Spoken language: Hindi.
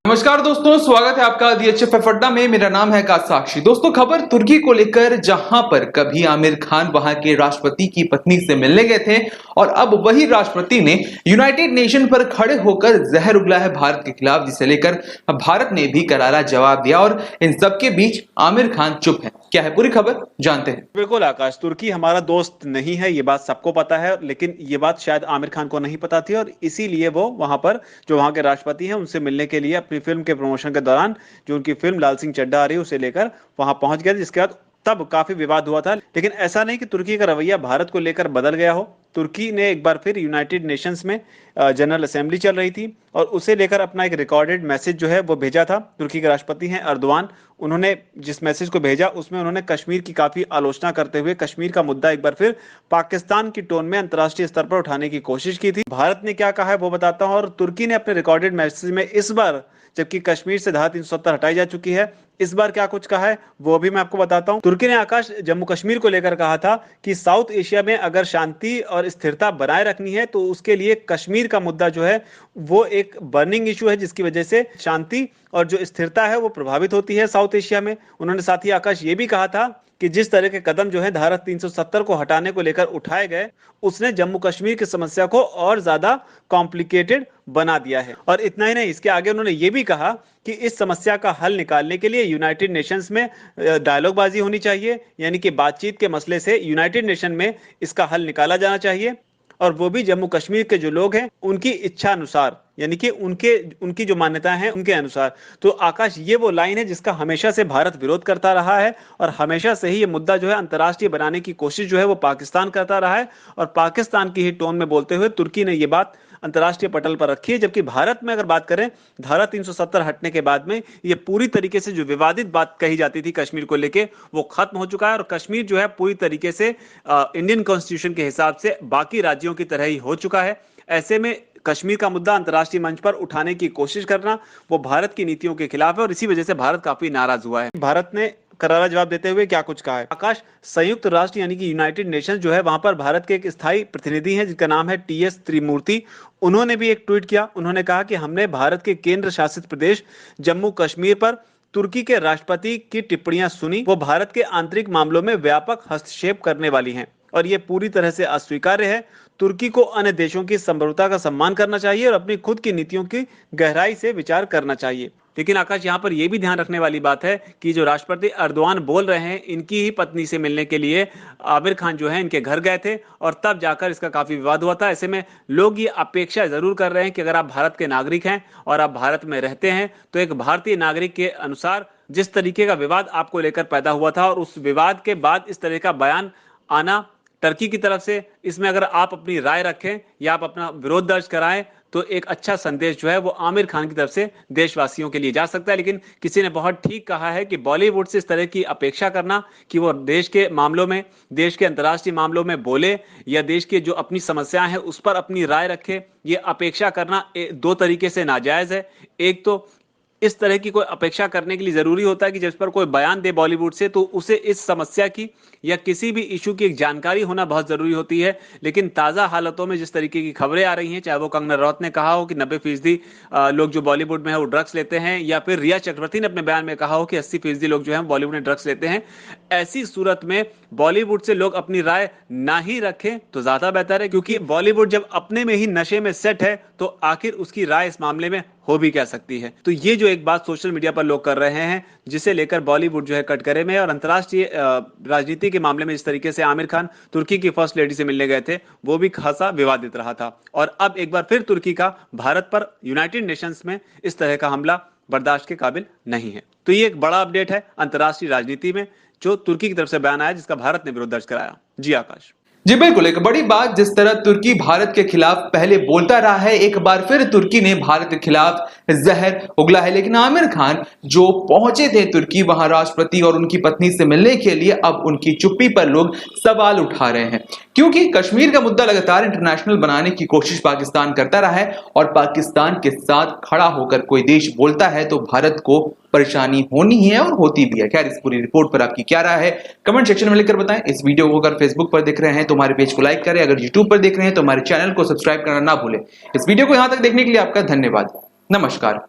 नमस्कार दोस्तों, स्वागत है आपका DHFF अड्डा में। मेरा नाम है काश साक्षी। दोस्तों, खबर तुर्की को लेकर, जहां पर कभी आमिर खान वहां के राष्ट्रपति की पत्नी से मिलने गए थे और अब वही राष्ट्रपति ने यूनाइटेड नेशन पर खड़े होकर जहर उगला है भारत के खिलाफ, जिसे लेकर भारत ने भी करारा जवाब दिया और इन सबके बीच आमिर खान चुप है। क्या है पूरी खबर, जानते हैं। बिल्कुल आकाश, तुर्की हमारा दोस्त नहीं है, ये बात सबको पता है, लेकिन ये बात शायद आमिर खान को नहीं पता थी और इसीलिए वो वहां पर जो वहां के राष्ट्रपति हैं उनसे मिलने के लिए अपनी फिल्म के प्रमोशन के दौरान जो उनकी फिल्म लाल सिंह चड्ढा आ रही है उसे लेकर वहां पहुंच गए, जिसके बाद तब काफी विवाद हुआ था। लेकिन ऐसा नहीं कि तुर्की का रवैया भारत को लेकर बदल गया हो। तुर्की ने एक बार फिर यूनाइटेड नेशंस में जनरल असेंबली चल रही थी और उसे लेकर अपना एक रिकॉर्डेड मैसेज जो है वो भेजा था। तुर्की के राष्ट्रपति हैं अर्दोआन, उन्होंने जिस मैसेज को भेजा उसमें उन्होंने कश्मीर की काफी आलोचना करते हुए कश्मीर का मुद्दा एक बार फिर पाकिस्तान की टोन में अंतर्राष्ट्रीय स्तर पर उठाने की कोशिश की थी। भारत ने क्या कहा है वो बताता हूं। और तुर्की ने अपने रिकॉर्डेड मैसेज में इस बार, जबकि कश्मीर से धारा 370 हटाई जा चुकी है, इस बार क्या कुछ कहा है वो भी मैं आपको बताता हूं। तुर्की ने आकाश जम्मू कश्मीर को लेकर कहा था कि साउथ एशिया में अगर शांति और स्थिरता बनाए रखनी है तो उसके लिए कश्मीर का मुद्दा जो है वो एक बर्निंग इशू है, जिसकी वजह से शांति और जो स्थिरता है वो प्रभावित होती है साउथ एशिया में। उन्होंने साथ ही आकाश ये भी कहा था कि जिस तरह के कदम जो है धारा 370 को हटाने को लेकर उठाए गए, उसने जम्मू कश्मीर की समस्या को और ज्यादा कॉम्प्लिकेटेड बना दिया है। और इतना ही नहीं, इसके आगे उन्होंने ये भी कहा कि इस समस्या का हल निकालने के लिए यूनाइटेड नेशंस में डायलॉगबाजी होनी चाहिए, यानी कि बातचीत के मसले से यूनाइटेड नेशन में इसका हल निकाला जाना चाहिए, और वो भी जम्मू कश्मीर के जो लोग हैं उनकी इच्छा अनुसार, यानी कि उनकी जो मान्यताएं हैं उनके अनुसार। तो आकाश, ये वो लाइन है जिसका हमेशा से भारत विरोध करता रहा है और हमेशा से ही ये मुद्दा जो है अंतर्राष्ट्रीय बनाने की कोशिश जो है वो पाकिस्तान करता रहा है और पाकिस्तान की ही टोन में बोलते हुए तुर्की ने ये बात अंतर्राष्ट्रीय पटल पर रखी है। जबकि भारत में अगर बात करें, धारा 370 हटने के बाद में ये पूरी तरीके से जो विवादित बात कही जाती थी कश्मीर को लेके वो खत्म हो चुका है और कश्मीर जो है पूरी तरीके से इंडियन कॉन्स्टिट्यूशन के हिसाब से बाकी राज्यों की तरह ही हो चुका है। ऐसे में कश्मीर का मुद्दा अंतर्राष्ट्रीय मंच पर उठाने की कोशिश करना वो भारत की नीतियों के खिलाफ है और इसी वजह से भारत काफी नाराज हुआ है। भारत ने करारा जवाब देते हुए क्या कुछ कहा है आकाश। संयुक्त राष्ट्र यानी कि यूनाइटेड नेशंस जो है वहां पर भारत के एक स्थायी प्रतिनिधि हैं जिनका नाम है TS त्रिमूर्ति। उन्होंने भी एक ट्वीट किया। उन्होंने कहा कि हमने भारत के केंद्र शासित प्रदेश जम्मू कश्मीर पर तुर्की के राष्ट्रपति की टिप्पणियां सुनी। वो भारत के आंतरिक मामलों में व्यापक हस्तक्षेप करने वाली हैं और ये पूरी तरह से अस्वीकार्य है। तुर्की को अन्य देशों की संप्रभुता का सम्मान करना चाहिए और अपनी खुद की नीतियों की गहराई से विचार करना चाहिए। लेकिन आकाश, यहाँ पर यह भी ध्यान रखने वाली बात है कि जो राष्ट्रपति अर्दोआन बोल रहे हैं, इनकी ही पत्नी से मिलने के लिए आमिर खान जो है इनके घर गए थे और तब जाकर इसका काफी विवाद हुआ था। ऐसे में लोग ये अपेक्षा जरूर कर रहे हैं कि अगर आप भारत के नागरिक हैं और आप भारत में रहते हैं तो एक भारतीय नागरिक के अनुसार जिस तरीके का विवाद आपको लेकर पैदा हुआ था और उस विवाद के बाद इस तरह का बयान आना टर्की की तरफ से, इसमें अगर आप अपनी राय रखें या आप अपना विरोध दर्ज कराएं तो एक अच्छा संदेश जो है वो आमिर खान की तरफ से देशवासियों के लिए जा सकता है। लेकिन किसी ने बहुत ठीक कहा है कि बॉलीवुड से इस तरह की अपेक्षा करना कि वो देश के मामलों में, देश के अंतर्राष्ट्रीय मामलों में बोले या देश के जो अपनी समस्याएं हैं उस पर अपनी राय रखे, ये अपेक्षा करना दो तरीके से नाजायज है। एक तो इस तरह की कोई अपेक्षा करने के लिए जरूरी होता है कि जिस पर कोई बयान दे बॉलीवुड से तो उसे इस समस्या की या किसी भी इशू की एक जानकारी होना बहुत जरूरी होती है। लेकिन ताजा हालातों में जिस तरीके की खबरें आ रही हैं, चाहे वो कंगना रनौत ने कहा हो कि 90% लोग जो बॉलीवुड में है वो ड्रग्स लेते हैं, या फिर रिया चक्रवर्ती ने अपने बयान में कहा हो कि 80% लोग जो है बॉलीवुड में ड्रग्स लेते हैं, ऐसी सूरत में बॉलीवुड से लोग अपनी राय ना ही रखें तो ज्यादा बेहतर है। क्योंकि बॉलीवुड जब अपने में ही नशे में सेट है तो आखिर उसकी राय इस मामले में हो भी क्या सकती है। तो ये जो एक बात सोशल मीडिया पर लोग कर रहे हैं जिसे लेकर बॉलीवुड जो है कटघरे में और अंतर्राष्ट्रीय राजनीति के मामले में जिस तरीके से आमिर खान तुर्की की फर्स्ट लेडी से मिलने गए थे वो भी खासा विवादित रहा था। और अब एक बार फिर तुर्की का भारत पर यूनाइटेड नेशंस में इस तरह का हमला बर्दाश्त के काबिल नहीं है। तो ये एक बड़ा अपडेट है अंतर्राष्ट्रीय राजनीति में जो तुर्की की तरफ से बयान आया जिसका भारत ने विरोध दर्ज कराया। जी आकाश। जी बिल्कुल, एक बड़ी बात। जिस तरह तुर्की भारत के खिलाफ पहले बोलता रहा है, एक बार फिर तुर्की ने भारत के खिलाफ जहर उगला है। लेकिन आमिर खान जो पहुंचे थे तुर्की वहां राष्ट्रपति और उनकी पत्नी से मिलने के लिए, अब उनकी चुप्पी पर लोग सवाल उठा रहे हैं क्योंकि कश्मीर का मुद्दा लगातार इंटरनेशनल बनाने की कोशिश पाकिस्तान करता रहा है और पाकिस्तान के साथ खड़ा होकर कोई देश बोलता है तो भारत को परेशानी होनी है और होती भी है। खैर, इस पूरी रिपोर्ट पर आपकी क्या राय है कमेंट सेक्शन में लिखकर बताएं। इस वीडियो को अगर फेसबुक पर देख रहे हैं तो हमारे पेज को लाइक करें, अगर यूट्यूब पर देख रहे हैं तो हमारे चैनल को सब्सक्राइब करना ना भूलें। इस वीडियो को यहां तक देखने के लिए आपका धन्यवाद। नमस्कार।